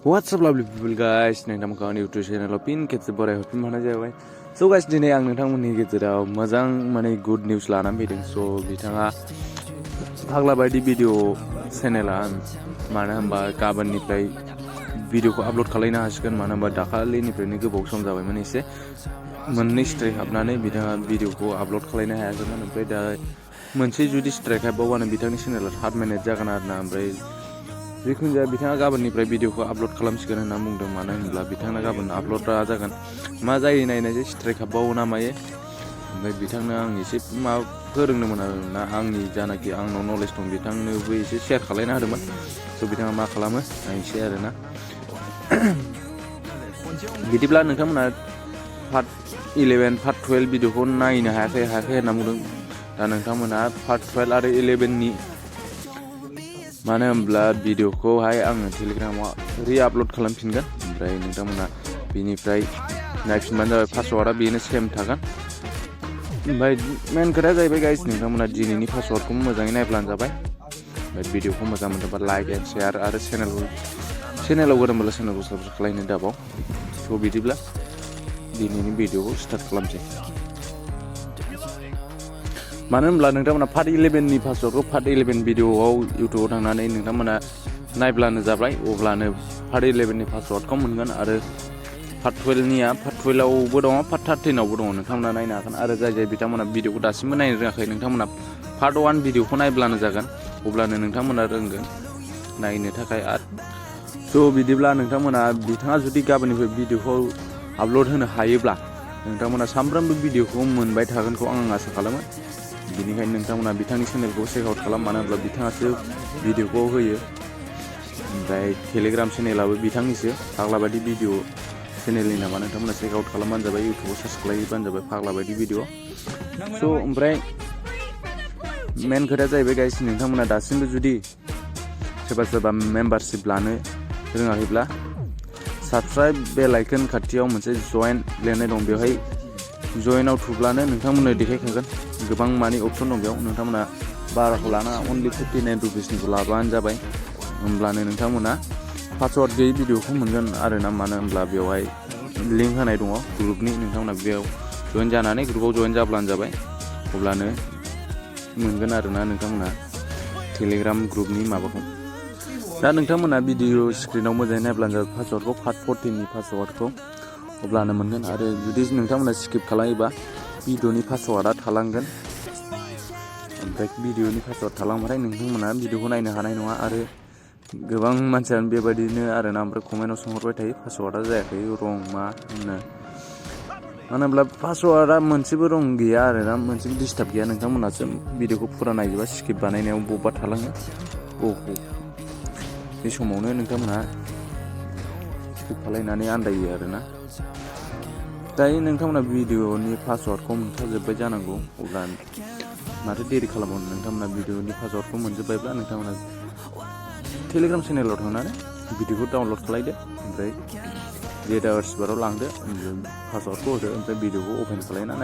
What's up lovely people guys, नोंथांमोनखौ आंनि YouTube channel फिन खेबसे बराय हरफिननाय जाबाय। So guys दिनै आं नोंथांमोननि गेजेराव मोजां गुड निउस लानानै फैदों। So बिथाङा फाग्ला बायदि भिडिअ चेनेला मानो होनबा गाबोननिफ्राय भिडिअखौ आपल'ड खालामनो हासिगोन। मानो होनबा दाखालिनिफ्रायनो गोबाव सम जाबायमोन एसे मोननै स्ट्राइक हाबनानै बिथाङा भिडिअखौ आपल'ड खालामनो हायाखैमोन। ओमफ्राय दा मोनसे जुदि स्ट्राइक हाबबावबानो बिथांनि चेनेला 3 मिनिट जागोन आरोना। ओमफ्राय जिखुनु जाया बिथाङा गाबोननिफ्राय भिडिअखौ आपल'ड खालामसिगोन होनना बुंदों। मानो होनब्ला बिथांना गाबोन आपल'डआ जागोन। मा जायो नायनायसै स्ट्राइक हाबबावो ना मायो। ओमफ्राय बिथांनो आं एसे माबा फोरोंदोंमोन आरोना, आंनि जानाखि आंनाव नलेज दं बिथांनोबो एसे शेयार खालामना होदोंमोन। स' बिथाङा मा खालामो नायनोसै आरोना। बिदिब्ला नोंथांमोना पार्ट 11 पार्ट 12 भिडिअखौ नायनो हायाखै होनना बुंदों। दा नोंथांमोना पार्ट 12 आरो 11नि मानो होनब्ला भिडिअखौहाय आङो टेलिग्रामाव आपल'ड खालामफिनगोन। ओमफ्राय नोंथांमोना बेनिफ्राय नायफिनबानो जाबाय। पासवार्डआ बेनो सेम थागोन। ओमफ्राय मेन खोथाया जाहैबाय गाइस, नोंथांमोना दिनैनि पासवार्डखौ मोजाङै नायब्लानो जाबाय। ओमफ्राय भिडिअखौ मोजां मोनोबा लाइक एन्ड शेयार आरो चेनेलाव गोदानब्ला चेनेलखौ साबस्क्राइब खालामनो दाबाव। स' बिदिब्ला दिनैनि भिडिअखौ स्टार्ट खालामसै। मानो होनब्ला नोंथांमोना पार्ट 11नि पासवार्डखौ पार्ट 11 भिडिअआव इउटुबाव थांनानै नोंथांमोना नायब्लानो जाबाय। अब्लानो पार्ट 11नि पासवार्डखौ मोनगोन। आरो पार्ट 12निया पार्ट 12आवबो दङ, पार्ट 13आवबो दङ। नोंथांमोना नायनो हागोन। आरो जाय बिथांमोना भिडिअखौ दासिमबो नायनो रोङाखै, नोंथांमोना पार्ट 1 भिडिअखौ नायब्लानो जागोन। अब्लानो नोंथांमोना रोंगोन नायनो थाखाय। स' बिदिब्ला नोंथांमोना बिथाङा जुदि गाबोननिफ्राय भिडिअखौ आपल'ड होनो हायोब्ला नोंथांमोना सानफ्रोमबो भिडिअखौ मोनबाय थागोनखौ आं आसा खालामो। बेनिखायनो नोंथांमोना बिथांनि चेनेलखौ चेक आउट खालाम। मानो होनब्ला बिथाङासो भिडिअखौ होयो। ओमफ्राय टेलिग्राम चेनेलाबो बिथांनिसो, फाग्ला बायदि भिडिअ चेनेलनि नामा। नोंथांमोना चेक आउट खालामबानो जाबाय, इउटुबाव सार्च खालामबानो जाबाय फाग्ला बायदि भिडिअ। स' ओमफ्राय मेन खोथाया जाहैबाय गाइस, नोंथांमोना दासिमबो जुदि सोरबा मेम्बारशिप लानो रोङाखैब्ला साबस्क्राइब बेल आइकन खाथियाव मोनसे जয়েन लिरनाय दं। बेवहाय जয়েनाव थुब्लानो नोंथांमोननो देखायखागोन। गोबां मानि अपसन दं बेयाव। नोंथांमोना बाराखौ लाना अनलि 59 रुपिसनिखौ लाबानो जाबाय। होमब्लानो नोंथांमोना पासवार्ड गैयै भिडिअखौ मोनगोन आरोना। मानो होनब्ला बेवहाय लिंक होनाय दङ ग्रुपनि। नोंथांमोना बेयाव जয়েन जानानै ग्रुपआव जয়েन जाब्लानो जाबाय। अब्लानो मोनगोन आरोना नोंथांमोना टेलिग्राम ग्रुपनि माबाखौ। दा नोंथांमोना भिडिअ स्क्रिनाव मोजाङै नायब्लानो जाबाय पासवार्डखौ, पार्ट 14नि पासवार्डखौ। अब्लानो मोनगोन। आरो जुदि नोंथांमोना स्किप खालामोबा भिडिअनि पासवार्डआ थालांगोन। ओमफ्राय भिडिअनि पासवार्ड थालांबाथाय नोंथांमोना भिडिअखौ नायनो हानाय नङा। आरो गोबां मानसियानो बेबायदिनो आरोना। ओमफ्राय कमेन्टआव सोंहरबाय थायो पासवार्डआ जायाखै, रं मा होनो। मानो होनब्ला पासवार्डआ मोनसेबो रं गैया आरोना, मोनसेबो डिस्टार्ब गैया। नोंथांमोनासो भिडिअखौ फुरा नायजोबा स्किप बानायनायाव बबेबा थालाङो। बे समावनो नोंथांमोना स्किप खालायनानै आन्दायो आरोना। दायो नोंथांमोना भिडिअनि पासवार्डखौ मोनखाजोब्बाय जानांगौ। अब्ला माथो देरि खालामबावनो। नोंथांमोना भिडिअनि पासवार्डखौ मोनजोब्बायब्ला नोंथांमोना टेलिग्राम चेनेलाव थांनानै भिडिअखौ डाउनल'ड खालायदो। ओमफ्राय 8 आवार्स बाराव लांदो, पासवार्डखौ होदो। ओमफ्राय भिडिअखौ अपेन खालायना नायदो।